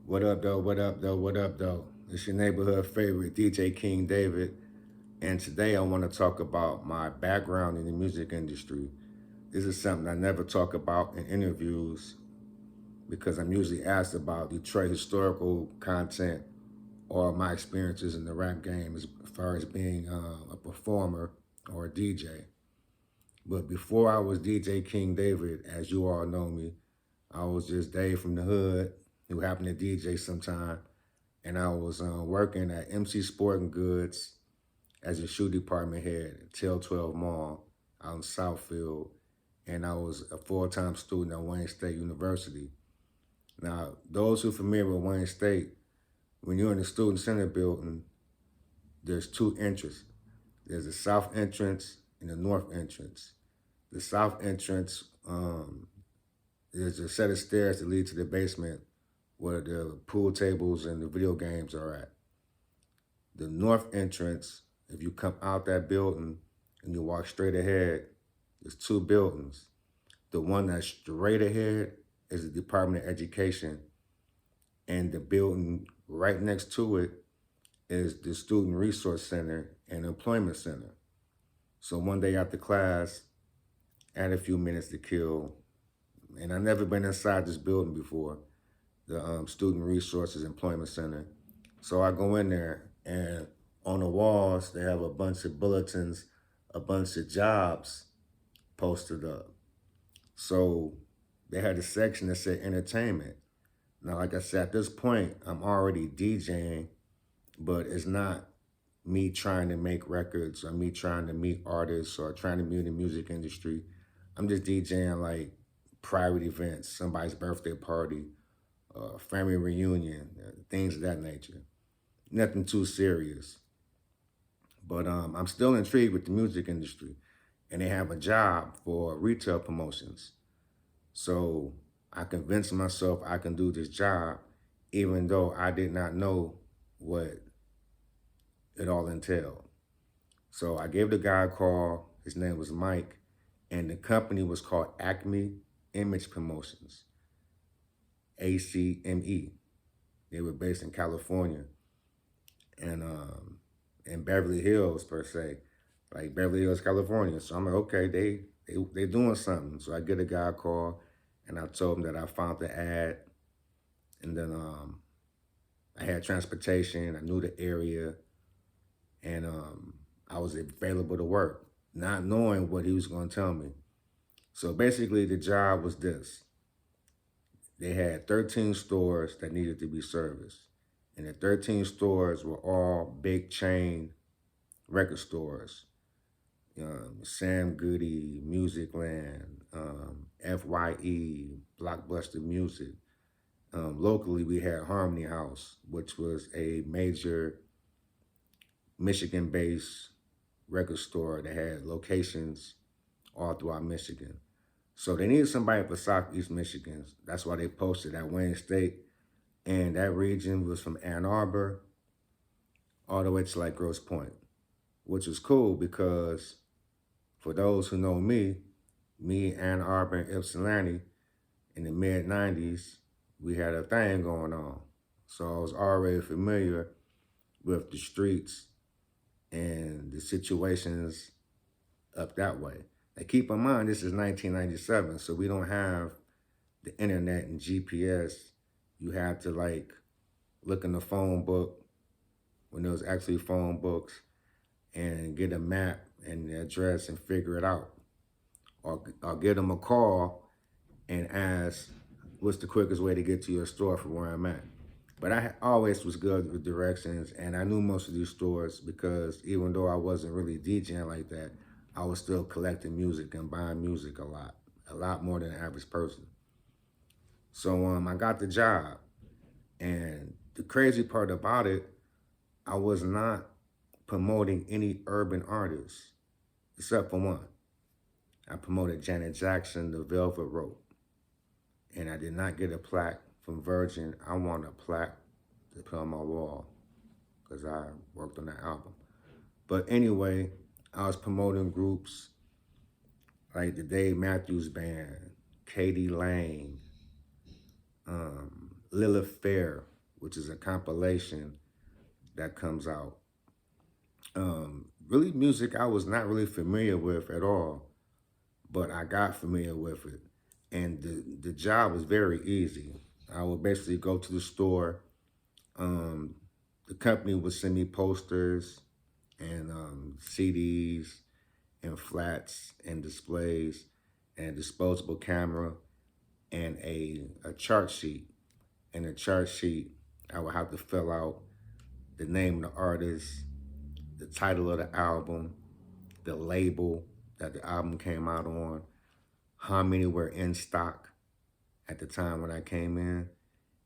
What up, though? What up, though? What up, though? It's your neighborhood favorite, DJ King David. And today I want to talk about my background in the music industry. This is something I never talk about in interviews because I'm usually asked about Detroit historical content or my experiences in the rap game as far as being a performer or a DJ. But before I was DJ King David, as you all know me, I was just Dave from the hood who happened to DJ sometime. And I was working at MC Sporting Goods as a shoe department head at Tel 12 Mall out in Southfield. And I was a full-time student at Wayne State University. Now, those who are familiar with Wayne State, when you're in the Student Center building, there's two entrances. There's a south entrance and a north entrance. The south entrance, there's a set of stairs that lead to the basement where the pool tables and the video games are at. The north entrance, if you come out that building and you walk straight ahead, there's two buildings. The one that's straight ahead is the Department of Education, and the building right next to it is the Student Resource Center and Employment Center. So one day after class, I had a few minutes to kill, and I've never been inside this building before, the Student Resources Employment Center. So I go in there, and on the walls, they have a bunch of bulletins, a bunch of jobs posted up. So they had a section that said entertainment. Now, like I said, at this point, I'm already DJing, but it's not me trying to make records or me trying to meet artists or trying to be in the music industry. I'm just DJing like private events, somebody's birthday party, family reunion, things of that nature. Nothing too serious. But I'm still intrigued with the music industry, and they have a job for retail promotions. So I convinced myself I can do this job, even though I did not know what it all entailed. So I gave the guy a call. His name was Mike, and the company was called Acme Image Promotions, ACME. They were based in California and in Beverly Hills per se, like Beverly Hills, California. So I'm like, okay, they doing something. So I get a guy a call, and I told him that I found the ad, and then I had transportation. I knew the area, and I was available to work, not knowing what he was going to tell me. So basically, the job was this. They had 13 stores that needed to be serviced. And the 13 stores were all big chain record stores. Sam Goody, Musicland, FYE, Blockbuster Music. Locally, we had Harmony House, which was a major Michigan-based record store that had locations all throughout Michigan. So they needed somebody for Southeast Michigan. That's why they posted at Wayne State. And that region was from Ann Arbor all the way to like Grosse Pointe, which was cool because for those who know me, Ann Arbor, and Ypsilanti in the mid-90s, we had a thing going on. So I was already familiar with the streets and the situations up that way. Now keep in mind, this is 1997, so we don't have the internet and GPS. You had to like look in the phone book when there was actually phone books and get a map and the address and figure it out. Or give them a call and ask, what's the quickest way to get to your store from where I'm at? But I always was good with directions, and I knew most of these stores because even though I wasn't really DJing like that, I was still collecting music and buying music a lot more than the average person. So I got the job, and the crazy part about it, I was not promoting any urban artists except for one. I promoted Janet Jackson, The Velvet Rope, and I did not get a plaque from Virgin. I want a plaque to put on my wall because I worked on that album. But anyway, I was promoting groups like the Dave Matthews Band, Katie Lang, Lilith Fair. which is a compilation that comes out. Really, music I was not really familiar with at all, but I got familiar with it. And the job was very easy. I would basically go to the store. Um, the company would send me posters and CDs and flats and displays and a disposable camera and a chart sheet. And the chart sheet, I would have to fill out the name of the artist, the title of the album, the label that the album came out on, how many were in stock at the time when I came in.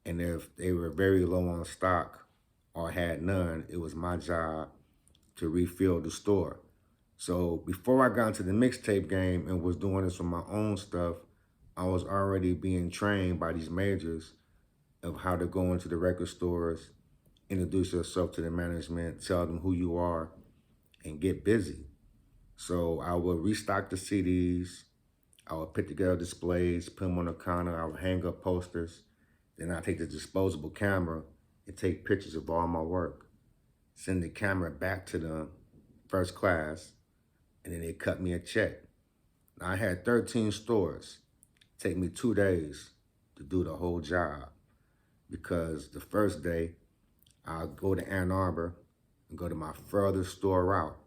And if they were very low on stock or had none, it was my job to refill the store. So before I got into the mixtape game and was doing this with my own stuff, I was already being trained by these majors of how to go into the record stores, introduce yourself to the management, tell them who you are, and get busy. So I would restock the CDs, I would put together displays, put them on the counter, I would hang up posters, then I'd take the disposable camera and take pictures of all my work, send the camera back to them first class, and then they cut me a check. Now, I had 13 stores. Take me 2 days to do the whole job because the first day I'll go to Ann Arbor and go to my furthest store route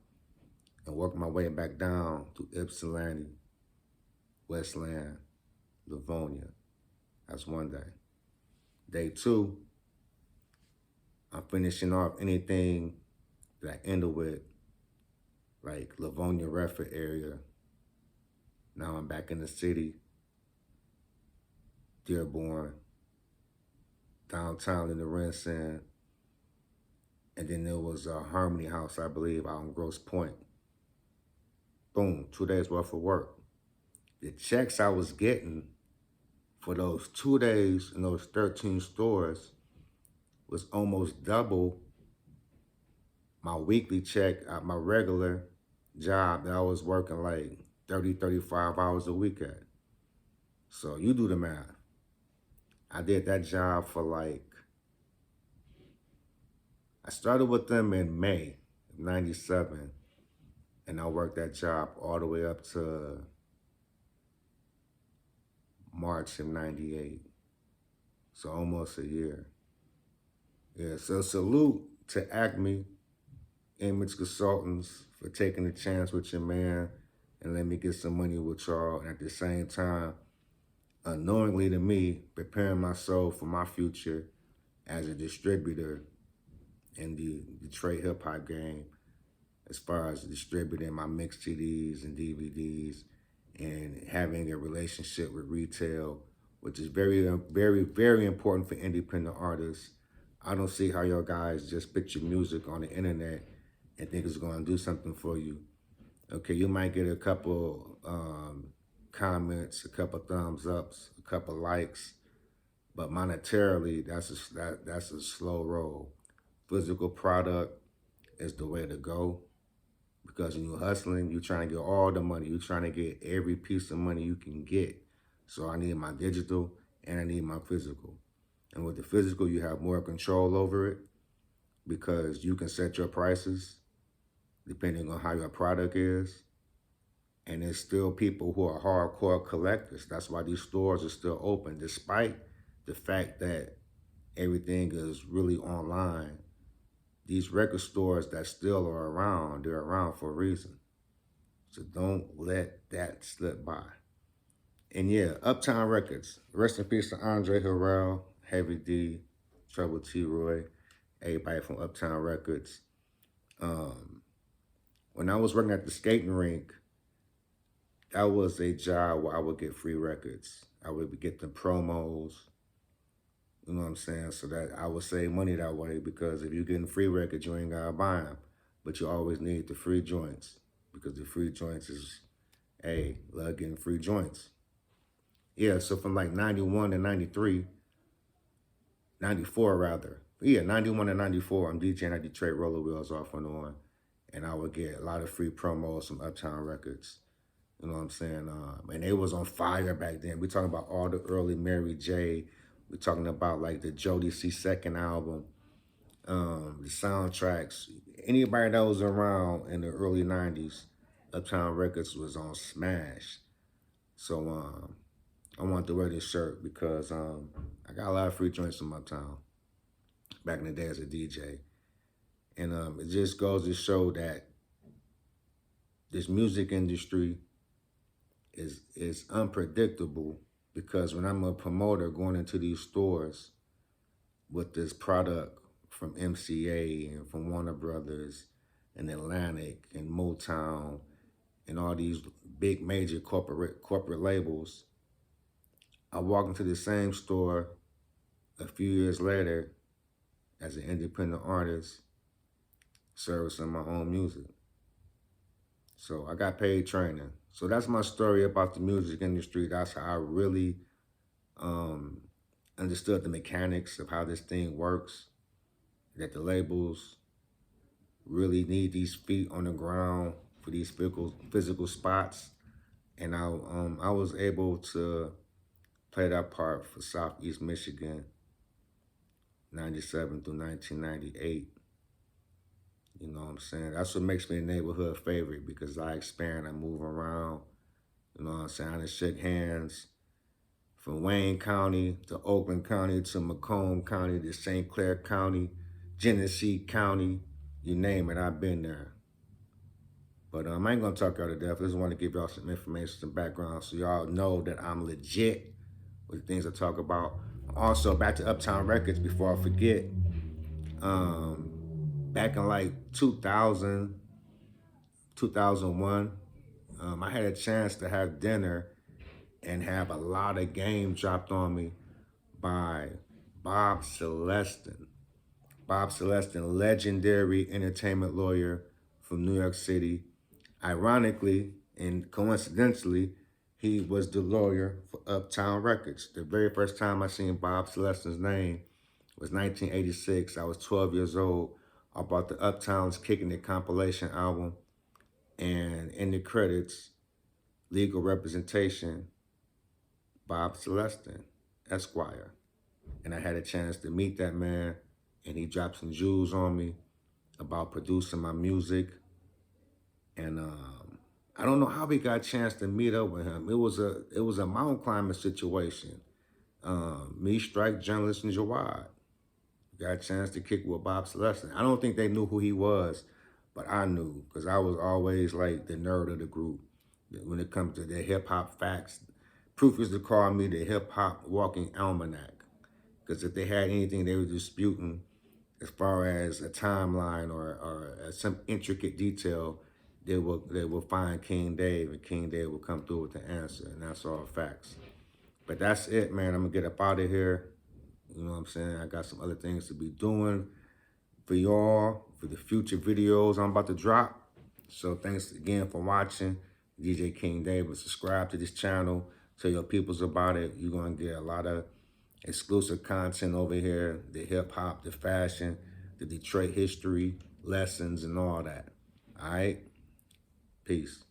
and work my way back down to Ypsilanti, Westland, Livonia. That's one day. Day two, I'm finishing off anything that I ended with, like Livonia, Redford area. Now I'm back in the city, Dearborn, downtown in the Renson, and then there was a Harmony House, I believe, out in Grosse Pointe. Boom, 2 days worth of work. The checks I was getting for those 2 days in those 13 stores was almost double my weekly check at my regular job that I was working like 30, 35 hours a week at. So you do the math. I did that job for I started with them in May of 97, and I worked that job all the way up to March of 98. So almost a year. Yeah, so salute to Acme Image Consultants for taking a chance with your man and let me get some money with y'all. And at the same time, unknowingly to me, preparing myself for my future as a distributor in the Detroit hip hop game, as far as distributing my mixed CDs and DVDs and having a relationship with retail, which is very, very, very important for independent artists. I don't see how y'all guys just put your music on the internet and think it's going to do something for you. Okay, you might get a couple comments, a couple thumbs ups, a couple likes, but monetarily, that's a slow roll. Physical product is the way to go because when you're hustling, you're trying to get all the money. You're trying to get every piece of money you can get. So I need my digital and I need my physical. And with the physical, you have more control over it because you can set your prices depending on how your product is. And there's still people who are hardcore collectors. That's why these stores are still open, despite the fact that everything is really online. These record stores that still are around, they're around for a reason. So don't let that slip by. And yeah, Uptown Records. Rest in peace to Andre Harrell, Heavy D, Trouble T. Roy, everybody from Uptown Records. When I was working at the skating rink, that was a job where I would get free records. I would get the promos, you know what I'm saying? So that I would save money that way because if you're getting free records, you ain't gotta buy them. But you always need the free joints because the free joints is, hey, love getting free joints. Yeah, so from like 91 to 93, 94 rather. Yeah, 91 to 94, I'm DJing at Detroit Roller Wheels off and on. And I would get a lot of free promos from Uptown Records. You know what I'm saying? And they was on fire back then. We talking about all the early Mary J., We're talking about like the Jodeci second album, the soundtracks. Anybody that was around in the early 90s, Uptown Records was on smash. So I wanted to wear this shirt because I got a lot of free joints in my town back in the day as a DJ. And it just goes to show that this music industry is unpredictable, because when I'm a promoter going into these stores with this product from MCA and from Warner Brothers and Atlantic and Motown and all these big major corporate labels, I walk into the same store a few years later as an independent artist servicing my own music. So I got paid training. So that's my story about the music industry. That's how I really understood the mechanics of how this thing works, that the labels really need these feet on the ground for these physical spots. And I was able to play that part for Southeast Michigan, 97 through 1998. You know what I'm saying? That's what makes me a neighborhood favorite, because I expand, I move around. You know what I'm saying? I shook hands from Wayne County to Oakland County to Macomb County to St. Clair County, Genesee County, you name it, I've been there. But I ain't gonna talk y'all to death. I just want to give y'all some information, some background, so y'all know that I'm legit with the things I talk about. Also, back to Uptown Records before I forget. Back in like 2000, 2001, I had a chance to have dinner and have a lot of game dropped on me by Bob Celestin. Bob Celestin, legendary entertainment lawyer from New York City. Ironically and coincidentally, he was the lawyer for Uptown Records. The very first time I seen Bob Celestin's name was 1986. I was 12 years old. I bought the Uptown's Kicking It compilation album, and in the credits, legal representation, Bob Celestin, Esquire. And I had a chance to meet that man, and he dropped some jewels on me about producing my music. And I don't know how we got a chance to meet up with him. It was a mountain climbing situation. Me, Strike, Journalist, and Jawad got a chance to kick with Bob Celestin. I don't think they knew who he was, but I knew, because I was always like the nerd of the group when it comes to the hip hop facts. Proof used to call me the hip hop walking almanac, because if they had anything they were disputing as far as a timeline or some intricate detail, they will find King Dave, and King Dave will come through with the answer, and that's all facts. But that's it, man. I'm gonna get up out of here. You know what I'm saying? I got some other things to be doing for y'all, for the future videos I'm about to drop. So thanks again for watching. DJ King David. Subscribe to this channel. Tell your peoples about it. You're going to get a lot of exclusive content over here. The hip hop, the fashion, the Detroit history, lessons, and all that. All right? Peace.